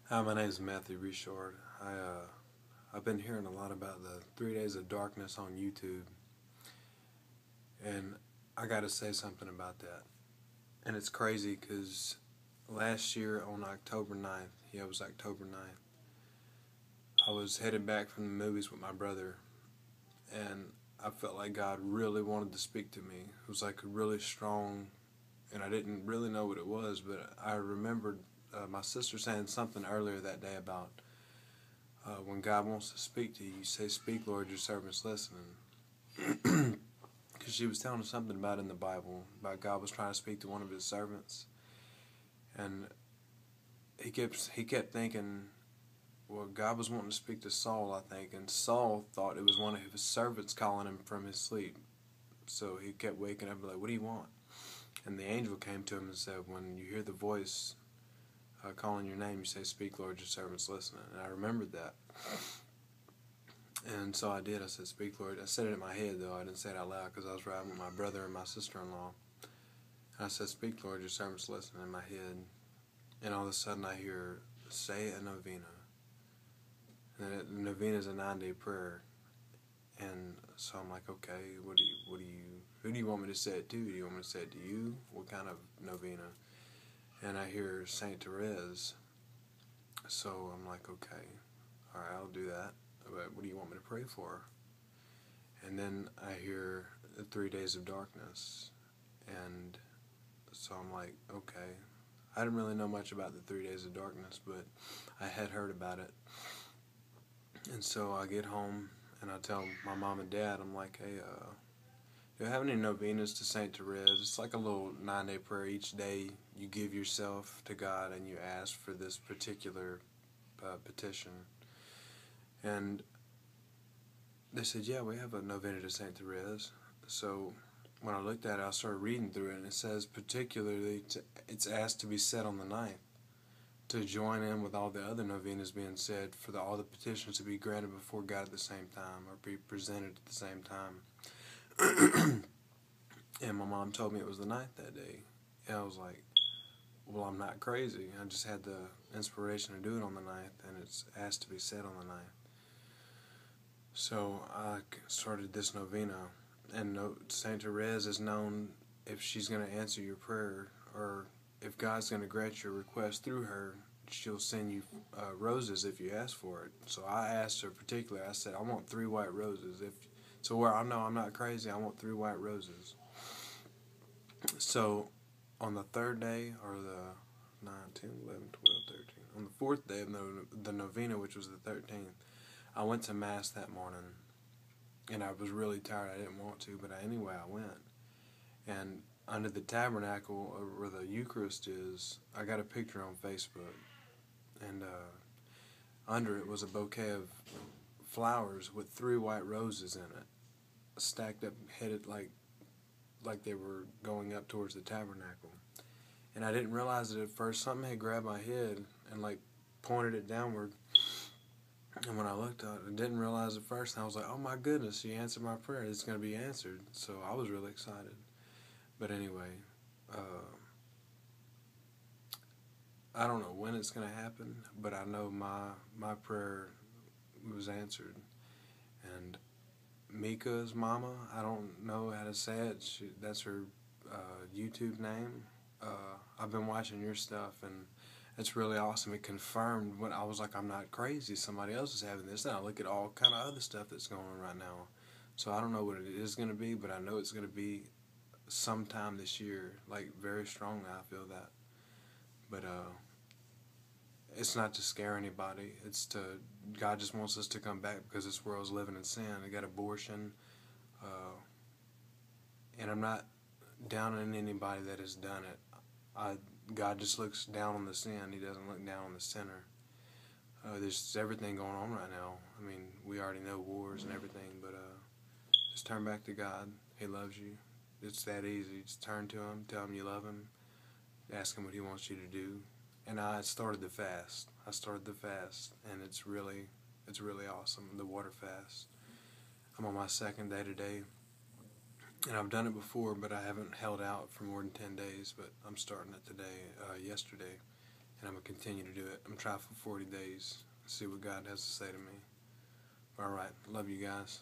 Hi, my name is Matthew Richard. I've been hearing a lot about the 3 Days of Darkness on YouTube, and I got to say something about that. And it's crazy because last year on October 9th, yeah, it was October 9th, I was headed back from the movies with my brother, and I felt like God really wanted to speak to me. It was like a really strong, and I didn't really know what it was, but I remembered my sister saying something earlier that day about when God wants to speak to you, you say, "Speak, Lord, your servant's listening." Because she was telling us something about in the Bible, about God was trying to speak to one of his servants. And he kept thinking, well, God was wanting to speak to Saul, I think. And Saul thought it was one of his servants calling him from his sleep. So he kept waking up and like, "What do you want?" And the angel came to him and said, "When you hear the voice calling your name, you say, 'Speak, Lord, your servant's listening.'" And I remembered that. And so I did. I said, "Speak, Lord." I said it in my head, though. I didn't say it out loud because I was riding with my brother and my sister-in-law. And I said, "Speak, Lord, your servant's listening," in my head. And all of a sudden I hear, "Say a novena." And the novena is a 9-day prayer. And so I'm like, okay, who do you want me to say it to? Do you want me to say it to you? What kind of novena? And I hear Saint Therese. So I'm like, okay, all right, I'll do that. But what do you want me to pray for? And then I hear the 3 Days of Darkness. And so I'm like, okay. I didn't really know much about the 3 Days of Darkness, but I had heard about it. And so I get home and I tell my mom and dad, I'm like, "Hey, do you have any novenas to Saint Therese?" It's like a little 9-day prayer. Each day you give yourself to God and you ask for this particular petition. And they said, "Yeah, we have a novena to Saint Therese." So when I looked at it, I started reading through it, and it says particularly it's asked to be said on the 9th, to join in with all the other novenas being said, for all the petitions to be granted before God at the same time, or be presented at the same time. And my mom told me it was the 9th that day. And I was like, well, I'm not crazy. I just had the inspiration to do it on the 9th, and it's asked to be said on the 9th. So I started this novena. And Saint Therese is known, if she's going to answer your prayer, or if God's going to grant your request through her, she'll send you roses if you ask for it. So I asked her particularly, I said, "I want 3 white roses." So where I know I'm not crazy, I want 3 white roses. So on the 3rd day, or the 9, 10, 11, 12, 13, on the 4th day of the novena, which was the 13th, I went to Mass that morning. And I was really tired. I didn't want to, but anyway, I went. And under the tabernacle, where the Eucharist is, I got a picture on Facebook. And under it was a bouquet of flowers with 3 white roses in it, stacked up, headed like they were going up towards the tabernacle. And I didn't realize it at first. Something had grabbed my head and like pointed it downward. And when I looked at it, I didn't realize at first. And I was like, "Oh my goodness, she answered my prayer. It's going to be answered." So I was really excited. But anyway, I don't know when it's going to happen, but I know my prayer was answered. And Mika's mama, I don't know how to say it. That's her YouTube name. I've been watching your stuff, and it's really awesome. It confirmed when I was like, I'm not crazy. Somebody else is having this. And I look at all kind of other stuff that's going on right now. So I don't know what it is going to be, but I know it's going to be sometime this year. Like, very strongly, I feel that. But it's not to scare anybody. It's to, God just wants us to come back because this world's living in sin. They got abortion. And I'm not down on anybody that has done it. God just looks down on the sin. He doesn't look down on the sinner. There's everything going on right now. I mean, we already know wars and everything, but just turn back to God. He loves you. It's that easy. Just turn to Him, tell Him you love Him, ask Him what He wants you to do. And I started the fast. And it's really awesome. The water fast. I'm on my 2nd day today. And I've done it before, but I haven't held out for more than 10 days. But I'm starting it today, yesterday. and I'm going to continue to do it. I'm going to try for 40 days, see what God has to say to me. All right. Love you guys.